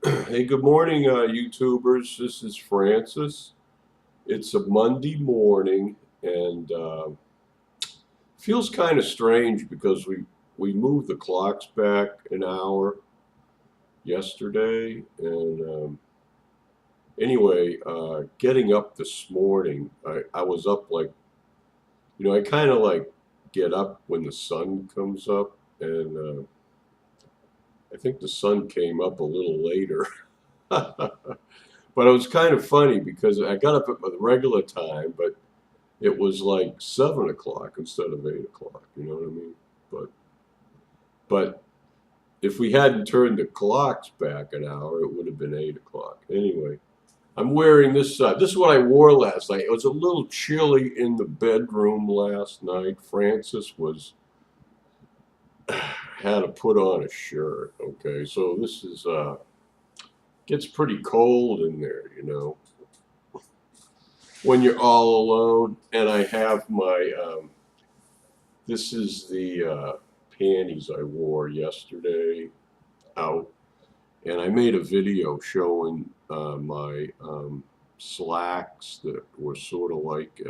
Hey, good morning, YouTubers. This is Francis. It's a Monday morning, and feels kind of strange because we moved the clocks back an hour yesterday, and anyway, getting up this morning, I was up like I kind of like get up when the sun comes up, and I think the sun came up a little later. But it was kind of funny because I got up at the regular time, but it was like 7 o'clock instead of 8 o'clock. You know what I mean? But if we hadn't turned the clocks back an hour, it would have been 8 o'clock. Anyway, I'm wearing this. This is what I wore last night. It was a little chilly in the bedroom last night. Francis was had to put on a shirt. Okay, so this is gets pretty cold in there, when you're all alone. And I have my this is the panties I wore yesterday out, and I made a video showing my slacks that were sort of like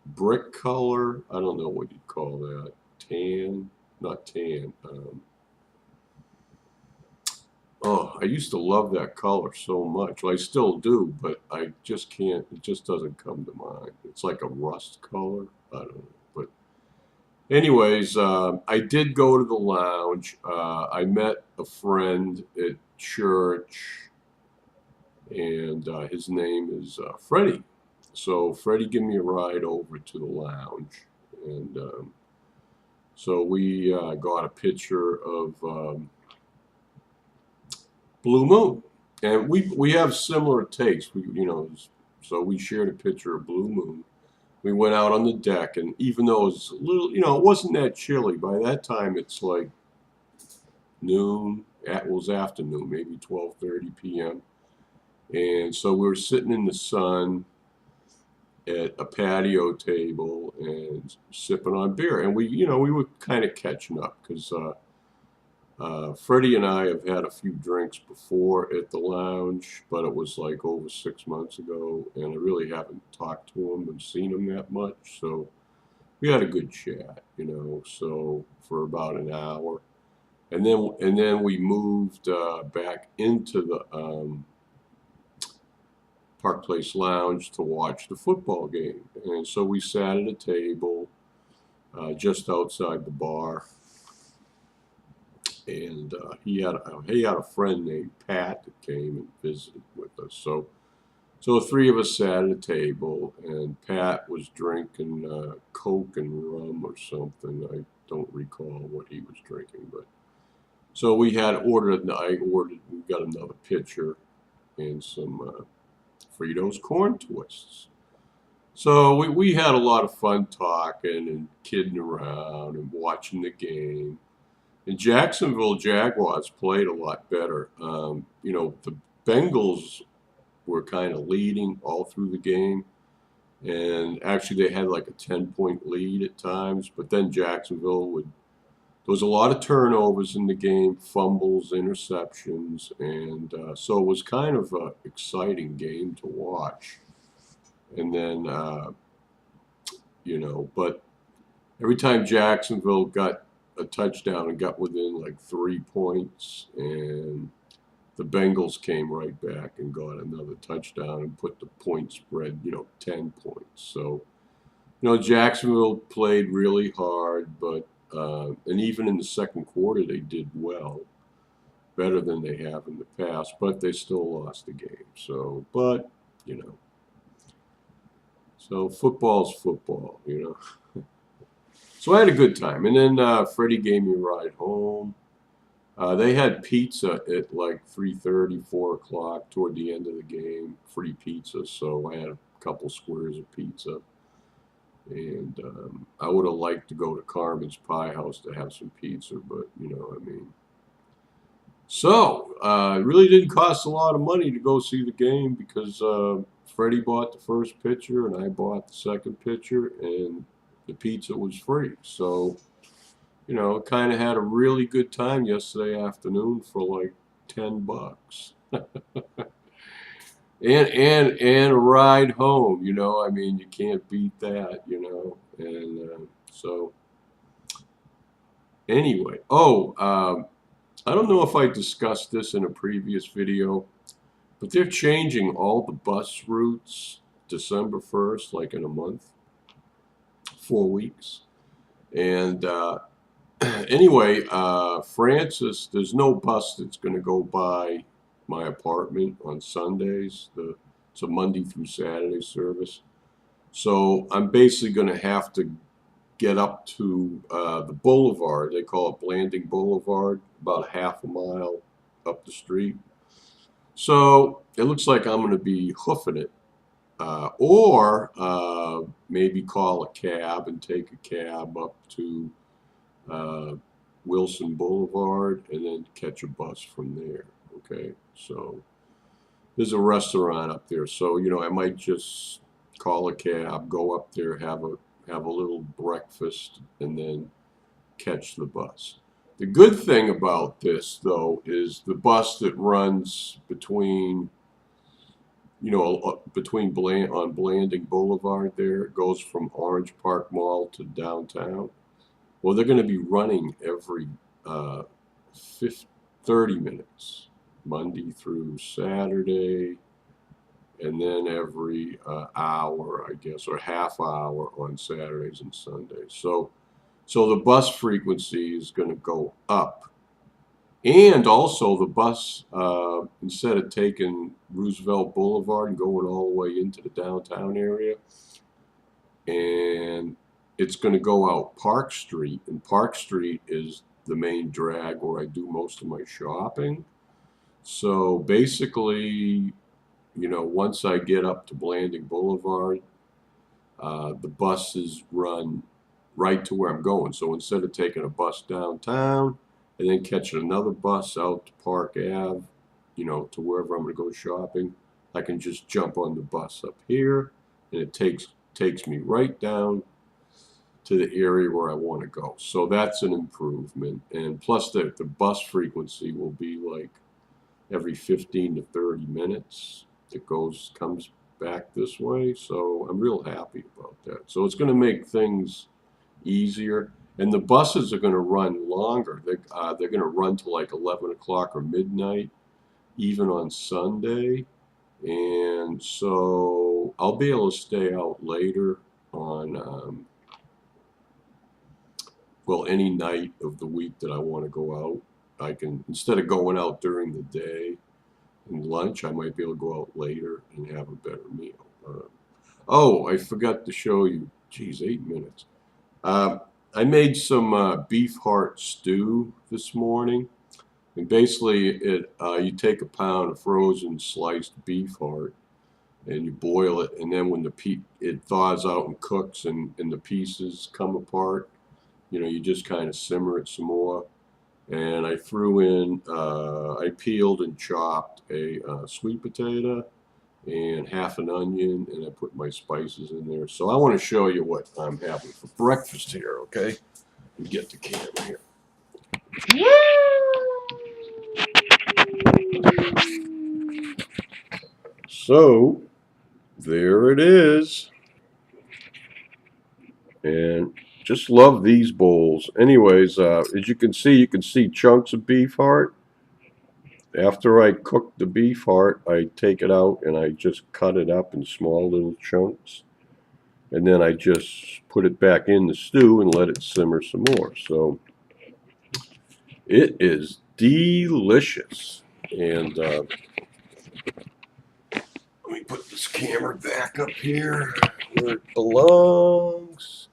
brick color. I don't know what you'd call that. Tan, not tan. Oh, I used to love that color so much. Well, I still do, but I just can't. It just doesn't come to mind. It's like a rust color. I don't know, but anyways, I did go to the lounge. I met a friend at church, and his name is Freddie. So Freddie gave me a ride over to the lounge, and so we got a picture of Blue Moon, and we have similar tastes. So we shared a picture of Blue Moon. We went out on the deck, and even though it was a little, it wasn't that chilly. By that time, it's like noon. It was afternoon, maybe 12:30 p.m. And so we were sitting in the sun at a patio table and sipping on beer, and we were kind of catching up because Freddie and I have had a few drinks before at the lounge, but it was like over 6 months ago, and I really haven't talked to him and seen him that much. So we had a good chat, so for about an hour, and then we moved back into the Park Place Lounge to watch the football game, and so we sat at a table just outside the bar, and he had a friend named Pat that came and visited with us. So the three of us sat at a table, and Pat was drinking Coke and rum or something. I don't recall what he was drinking, but so we had ordered. I ordered. We got another pitcher and some Fritos corn twists. So we had a lot of fun talking and kidding around and watching the game. And Jacksonville Jaguars played a lot better. The Bengals were kind of leading all through the game. And actually, they had like a 10-point lead at times. But then Jacksonville would. There was a lot of turnovers in the game, fumbles, interceptions. And so it was kind of an exciting game to watch. And then, but every time Jacksonville got a touchdown and got within like 3 points, and the Bengals came right back and got another touchdown and put the point spread, 10 points. So, Jacksonville played really hard, but and even in the second quarter they did well, better than they have in the past, but they still lost the game. So, but you know, so football's football. So I had a good time, and then Freddie gave me a ride home. They had pizza at like 3:30, 4 o'clock toward the end of the game, free pizza. So I had a couple squares of pizza, and I would have liked to go to Carmen's Pie House to have some pizza, but I mean. So it really didn't cost a lot of money to go see the game because Freddie bought the first pitcher and I bought the second pitcher, and the pizza was free. So kind of had a really good time yesterday afternoon for like $10. And a ride home, you know. I mean, you can't beat that, you know. And so anyway, I don't know if I discussed this in a previous video, but they're changing all the bus routes December 1st, like in a month, 4 weeks. And anyway, Fran-Sez, there's no bus that's going to go by my apartment on Sundays. It's a Monday through Saturday service. So I'm basically going to have to get up to the boulevard. They call it Blanding Boulevard, about a half a mile up the street. So it looks like I'm going to be hoofing it. Or maybe call a cab and take a cab up to Wilson Boulevard and then catch a bus from there. Okay, so there's a restaurant up there, so you know I might just call a cab, go up there, have a little breakfast, and then catch the bus. The good thing about this, though, is the bus that runs between, you know, on Blanding Boulevard there, it goes from Orange Park Mall to downtown. Well, they're going to be running every 30 minutes, Monday through Saturday, and then every hour, I guess, or half hour on Saturdays and Sundays. So the bus frequency is going to go up. And also the bus, instead of taking Roosevelt Boulevard and going all the way into the downtown area, and it's going to go out Park Street, and Park Street is the main drag where I do most of my shopping. So basically, you know, once I get up to Blanding Boulevard, the buses run right to where I'm going. So instead of taking a bus downtown and then catching another bus out to Park Ave, you know, to wherever I'm going to go shopping, I can just jump on the bus up here, and it takes me right down to the area where I want to go. So that's an improvement. And plus the bus frequency will be like every 15 to 30 minutes. It comes back this way. So I'm real happy about that. So it's going to make things easier. And the buses are going to run longer. They're going to run to like 11 o'clock or midnight, even on Sunday. And so I'll be able to stay out later on, well, any night of the week that I want to go out. I can, instead of going out during the day and lunch, I might be able to go out later and have a better meal. Oh, I forgot to show you. Geez, 8 minutes. I made some beef heart stew this morning. And basically, you take a pound of frozen sliced beef heart and you boil it. And then when it thaws out and cooks and the pieces come apart, you know, you just kind of simmer it some more. And I threw in, I peeled and chopped a sweet potato and half an onion, and I put my spices in there. So I want to show you what I'm having for breakfast here, okay? Let me get the camera here. So there it is. And just love these bowls. Anyways, as you can see chunks of beef heart. After I cook the beef heart, I take it out and I just cut it up in small little chunks. And then I just put it back in the stew and let it simmer some more. So it is delicious. And let me put this camera back up here where it belongs.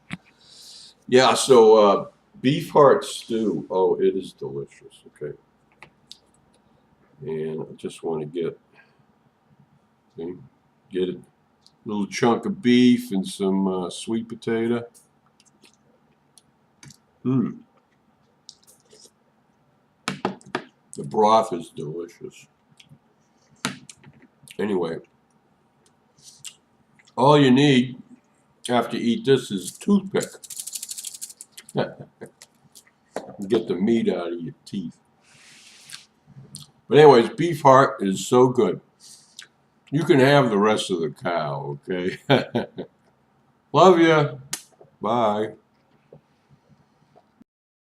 Yeah, so beef heart stew. Oh, it is delicious. Okay. And I just want to get a little chunk of beef and some sweet potato. The broth is delicious. Anyway, all you need after you eat this is a toothpick. Get the meat out of your teeth. But anyways, beef heart is so good. You can have the rest of the cow, okay? Love ya. Bye.